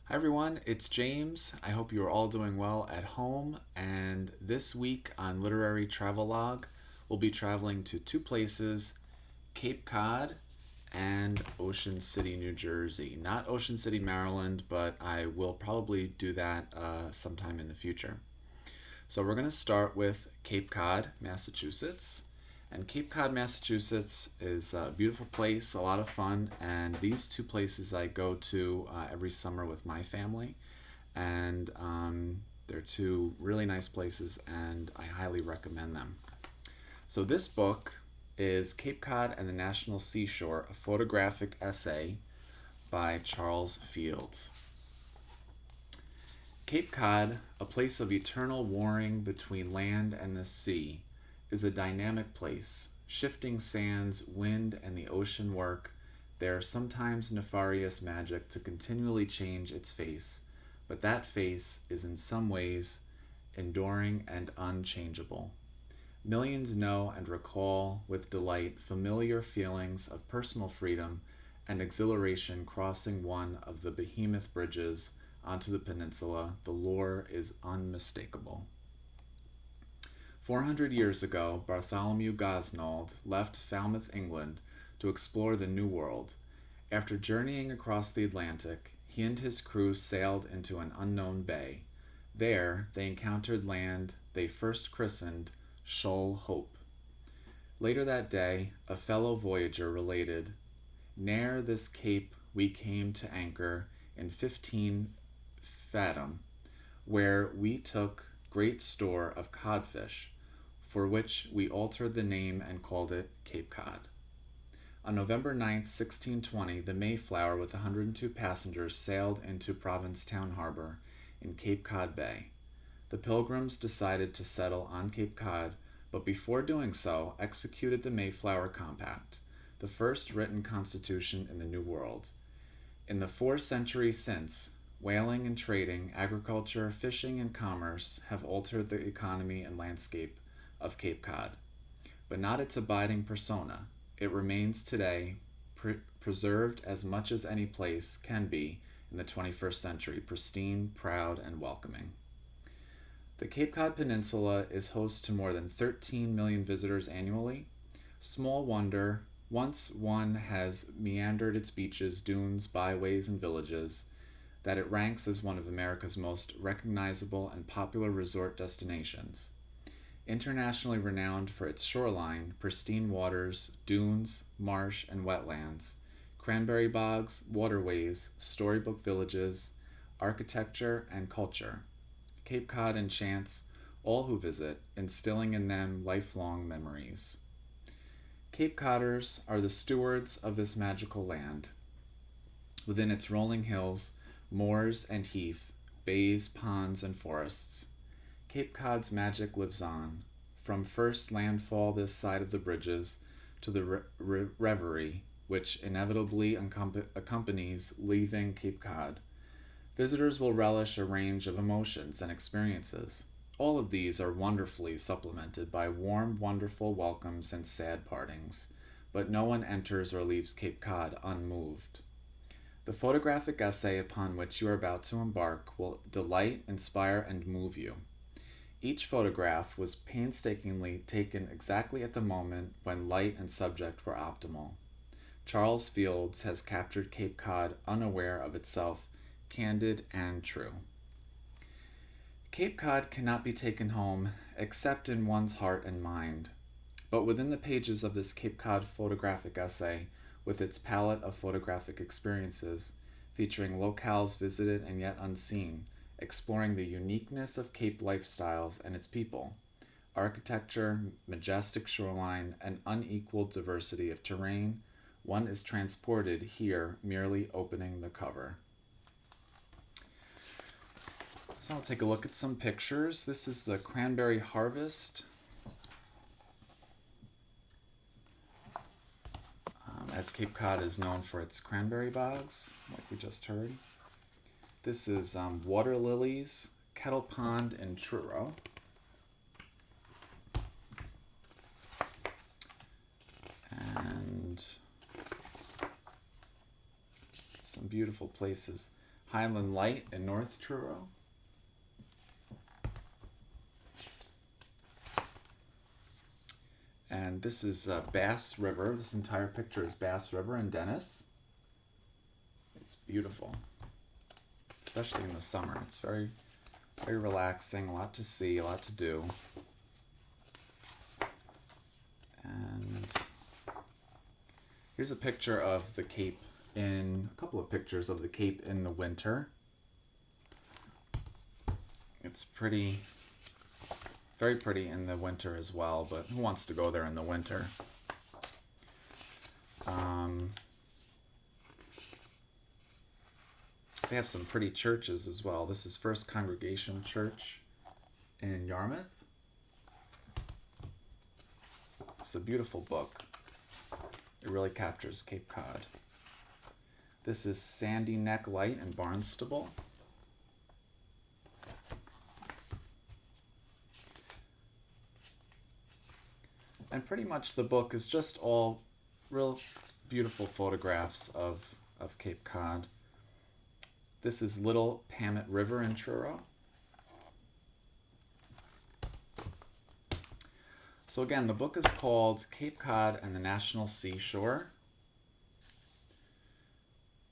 Hi everyone, it's James. I hope you are all doing well at home. And this week on Literary Travelogue, we'll be traveling to two places, Cape Cod and Ocean City, New Jersey. Not Ocean City, Maryland, but I will probably do that sometime in the future. So we're going to start with Cape Cod, Massachusetts. And Cape Cod, Massachusetts is a beautiful place, a lot of fun, and these two places I go to every summer with my family. And they're two really nice places, and I highly recommend them. So, this book is Cape Cod and the National Seashore, a photographic essay by Charles Fields. Cape Cod, a place of eternal warring between land and the sea, is a dynamic place. Shifting sands, wind, and the ocean work their sometimes nefarious magic to continually change its face, but that face is in some ways enduring and unchangeable. Millions know and recall with delight familiar feelings of personal freedom and exhilaration crossing one of the behemoth bridges onto the peninsula. The lure is unmistakable. 400 years ago, Bartholomew Gosnold left Falmouth, England, to explore the New World. After journeying across the Atlantic, he and his crew sailed into an unknown bay. There, they encountered land they first christened Shoal Hope. Later that day, a fellow voyager related, "Near this cape we came to anchor in 15 fathom, where we took great store of codfish, for which we altered the name and called it Cape Cod." On November 9th, 1620, the Mayflower with 102 passengers sailed into Provincetown Harbor in Cape Cod Bay. The Pilgrims decided to settle on Cape Cod, but before doing so, executed the Mayflower Compact, the first written constitution in the New World. In the 4 centuries since, whaling and trading, agriculture, fishing, and commerce have altered the economy and landscape of Cape Cod, but not its abiding persona. It remains today preserved as much as any place can be in the 21st century, pristine, proud, and welcoming. The Cape Cod Peninsula is host to more than 13 million visitors annually. Small wonder, once one has meandered its beaches, dunes, byways, and villages, that it ranks as one of America's most recognizable and popular resort destinations. Internationally renowned for its shoreline, pristine waters, dunes, marsh, and wetlands, cranberry bogs, waterways, storybook villages, architecture, and culture, Cape Cod enchants all who visit, instilling in them lifelong memories. Cape Codders are the stewards of this magical land. Within its rolling hills, moors and heath, bays, ponds, and forests, Cape Cod's magic lives on, from first landfall this side of the bridges to the reverie which inevitably accompanies leaving Cape Cod. Visitors will relish a range of emotions and experiences. All of these are wonderfully supplemented by warm, wonderful welcomes and sad partings, but no one enters or leaves Cape Cod unmoved. The photographic essay upon which you are about to embark will delight, inspire, and move you. Each photograph was painstakingly taken exactly at the moment when light and subject were optimal. Charles Fields has captured Cape Cod unaware of itself, candid and true. Cape Cod cannot be taken home except in one's heart and mind. But within the pages of this Cape Cod photographic essay, with its palette of photographic experiences, featuring locales visited and yet unseen, exploring the uniqueness of Cape lifestyles and its people, architecture, majestic shoreline, and unequaled diversity of terrain, one is transported here merely opening the cover. So I'll take a look at some pictures. This is the cranberry harvest. As Cape Cod is known for its cranberry bogs, like we just heard. This is water lilies, kettle pond, and Truro. And some beautiful places. Highland Light in North Truro. And this is Bass River. This entire picture is Bass River in Dennis. It's beautiful, especially in the summer. It's very, very relaxing, a lot to see, a lot to do. And here's a picture of the Cape a couple of pictures of the Cape in the winter. It's pretty, very pretty in the winter as well, but who wants to go there in the winter? They have some pretty churches as well. This is First Congregational Church in Yarmouth. It's a beautiful book. It really captures Cape Cod. This is Sandy Neck Light in Barnstable. And pretty much the book is just all real beautiful photographs of Cape Cod. This is Little Pamet River in Truro. So again, the book is called Cape Cod and the National Seashore.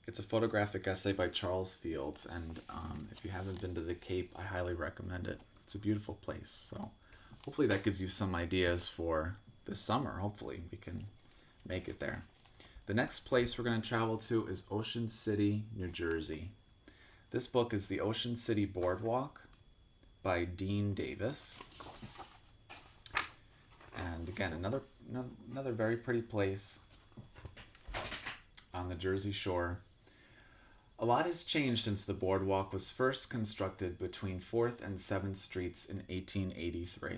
It's a photographic essay by Charles Fields, and if you haven't been to the Cape, I highly recommend it. It's a beautiful place, so hopefully that gives you some ideas for this summer. Hopefully we can make it there. The next place we're going to travel to is Ocean City, New Jersey. This book is The Ocean City Boardwalk by Dean Davis. And again, another very pretty place on the Jersey Shore. A lot has changed since the boardwalk was first constructed between 4th and 7th Streets in 1883.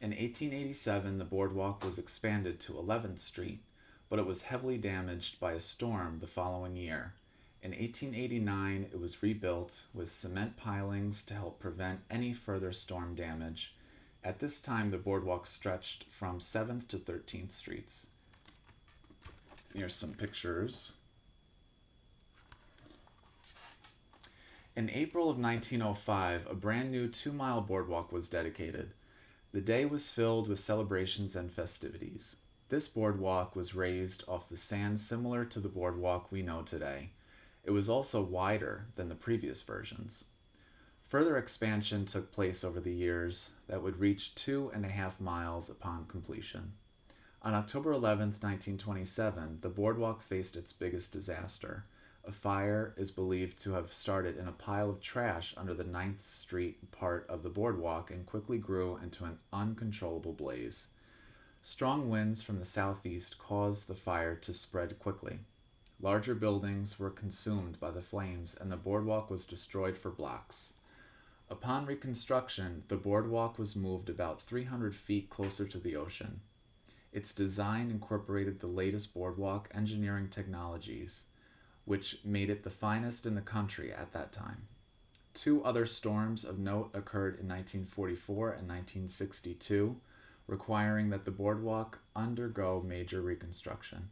In 1887, the boardwalk was expanded to 11th Street, but it was heavily damaged by a storm the following year. In 1889, it was rebuilt with cement pilings to help prevent any further storm damage. At this time, the boardwalk stretched from 7th to 13th Streets. Here's some pictures. In April of 1905, a brand new 2-mile boardwalk was dedicated. The day was filled with celebrations and festivities. This boardwalk was raised off the sand similar to the boardwalk we know today. It was also wider than the previous versions. Further expansion took place over the years that would reach 2.5 miles upon completion. On October 11, 1927, the boardwalk faced its biggest disaster. A fire is believed to have started in a pile of trash under the 9th Street part of the boardwalk and quickly grew into an uncontrollable blaze. Strong winds from the southeast caused the fire to spread quickly. Larger buildings were consumed by the flames, and the boardwalk was destroyed for blocks. Upon reconstruction, the boardwalk was moved about 300 feet closer to the ocean. Its design incorporated the latest boardwalk engineering technologies, which made it the finest in the country at that time. 2 other storms of note occurred in 1944 and 1962, requiring that the boardwalk undergo major reconstruction.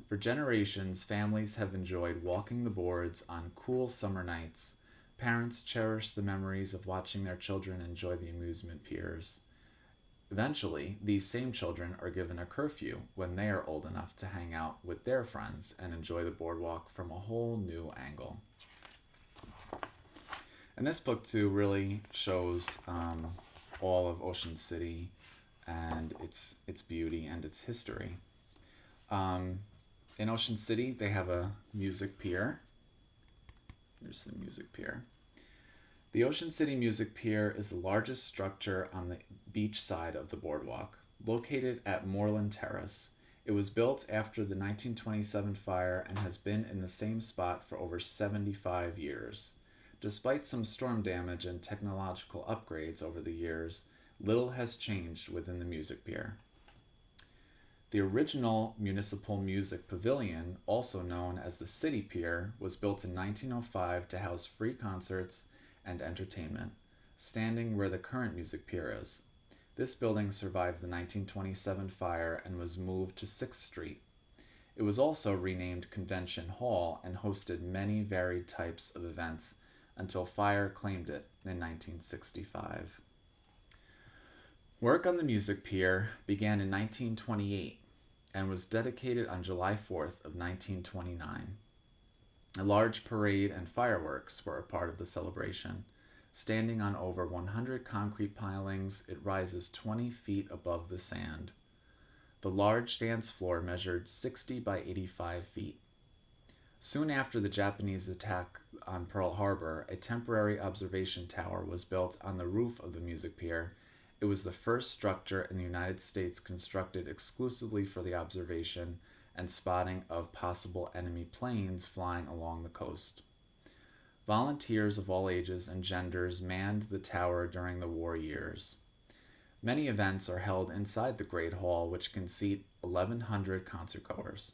For generations, families have enjoyed walking the boards on cool summer nights. Parents cherish the memories of watching their children enjoy the amusement piers. Eventually, these same children are given a curfew when they are old enough to hang out with their friends and enjoy the boardwalk from a whole new angle. And this book, too, really shows all of Ocean City and its beauty and its history. In Ocean City, they have a music pier. Here's the music pier. The Ocean City Music Pier is the largest structure on the beach side of the boardwalk, located at Moreland Terrace. It was built after the 1927 fire and has been in the same spot for over 75 years. Despite some storm damage and technological upgrades over the years, little has changed within the music pier. The original Municipal Music Pavilion, also known as the City Pier, was built in 1905 to house free concerts and entertainment, standing where the current music pier is. This building survived the 1927 fire and was moved to 6th Street. It was also renamed Convention Hall and hosted many varied types of events until fire claimed it in 1965. Work on the Music Pier began in 1928 and was dedicated on July 4th of 1929. A large parade and fireworks were a part of the celebration. Standing on over 100 concrete pilings, it rises 20 feet above the sand. The large dance floor measured 60 by 85 feet. Soon after the Japanese attack on Pearl Harbor, a temporary observation tower was built on the roof of the Music Pier. It was the first structure in the United States constructed exclusively for the observation and spotting of possible enemy planes flying along the coast. Volunteers of all ages and genders manned the tower during the war years. Many events are held inside the Great Hall, which can seat 1,100 concertgoers.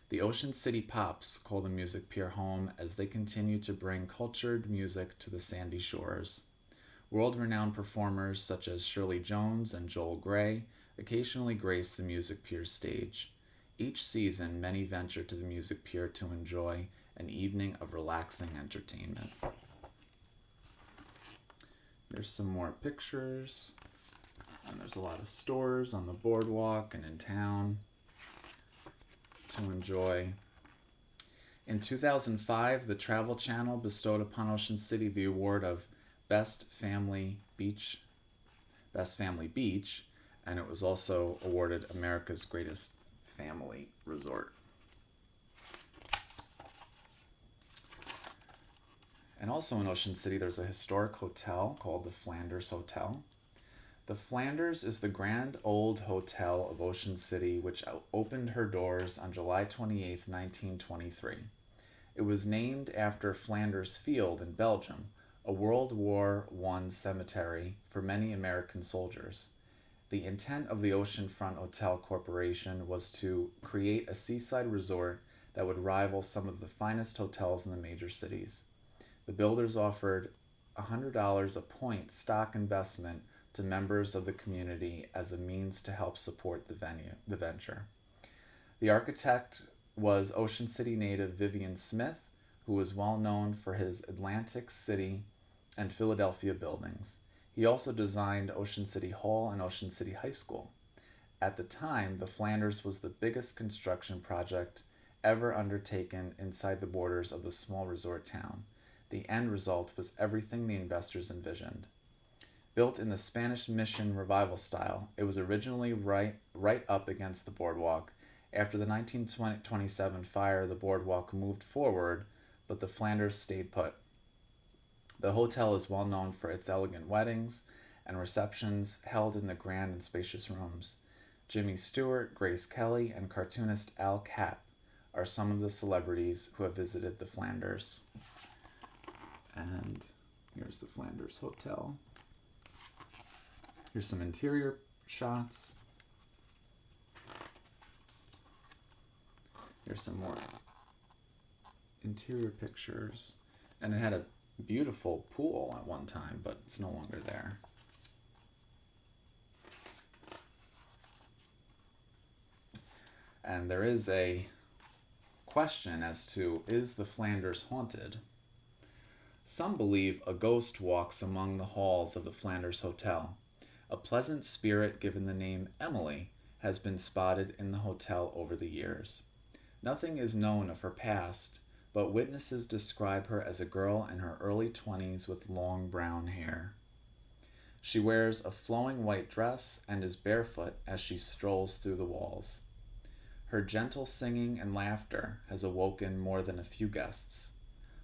The Ocean City Pops call the Music Pier home as they continue to bring cultured music to the sandy shores. World-renowned performers such as Shirley Jones and Joel Grey occasionally grace the Music Pier's stage. Each season, many venture to the Music Pier to enjoy an evening of relaxing entertainment. There's some more pictures. And there's a lot of stores on the boardwalk and in town to enjoy. In 2005, the Travel Channel bestowed upon Ocean City the award of Best Family Beach, and it was also awarded America's Greatest Family Resort. And also in Ocean City, there's a historic hotel called the Flanders Hotel. The Flanders is the grand old hotel of Ocean City, which opened her doors on July 28, 1923. It was named after Flanders Field in Belgium, a World War I cemetery for many American soldiers. The intent of the Oceanfront Hotel Corporation was to create a seaside resort that would rival some of the finest hotels in the major cities. The builders offered $100 a point stock investment to members of the community as a means to help support the venture. The architect was Ocean City native Vivian Smith, who was well known for his Atlantic City and Philadelphia buildings. He also designed Ocean City Hall and Ocean City High School. At the time, the Flanders was the biggest construction project ever undertaken inside the borders of the small resort town. The end result was everything the investors envisioned. Built in the Spanish Mission Revival style, it was originally right up against the boardwalk. After the 1927 fire, the boardwalk moved forward, but the Flanders stayed put. The hotel is well known for its elegant weddings and receptions held in the grand and spacious rooms. Jimmy Stewart, Grace Kelly, and cartoonist Al Capp are some of the celebrities who have visited the Flanders. And here's the Flanders Hotel. Here's some interior shots. Here's some more interior pictures. And it had a beautiful pool at one time, but it's no longer there. And there is a question as to, is the Flanders haunted? Some believe a ghost walks among the halls of the Flanders Hotel. A pleasant spirit given the name Emily has been spotted in the hotel over the years. Nothing is known of her past, but witnesses describe her as a girl in her early 20s with long brown hair. She wears a flowing white dress and is barefoot as she strolls through the walls. Her gentle singing and laughter has awoken more than a few guests.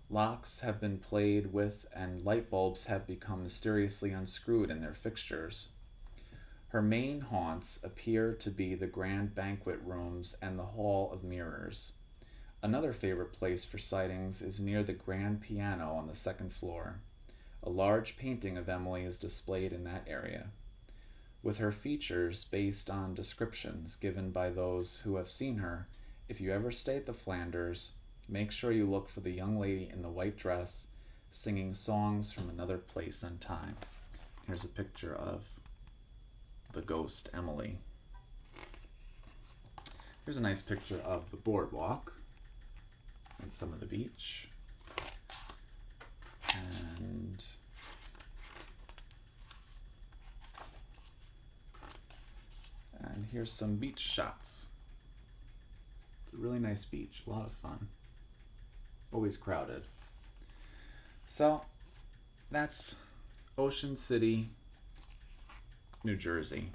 Locks have been played with and light bulbs have become mysteriously unscrewed in their fixtures. Her main haunts appear to be the grand banquet rooms and the Hall of Mirrors. Another favorite place for sightings is near the grand piano on the second floor. A large painting of Emily is displayed in that area. With her features based on descriptions given by those who have seen her, if you ever stay at the Flanders, make sure you look for the young lady in the white dress singing songs from another place and time. Here's a picture of the ghost Emily. Here's a nice picture of the boardwalk and some of the beach. And here's some beach shots. It's a really nice beach, a lot of fun. Always crowded. So that's Ocean City, New Jersey.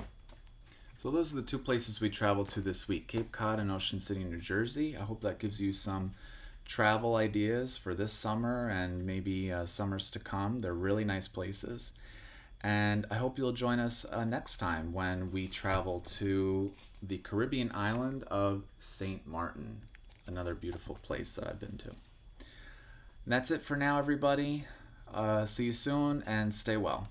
So those are the two places we traveled to this week, Cape Cod and Ocean City, New Jersey. I hope that gives you some travel ideas for this summer and maybe summers to come. They're really nice places. And I hope you'll join us next time when we travel to the Caribbean island of St. Martin, another beautiful place that I've been to. And that's it for now, everybody. See you soon and stay well.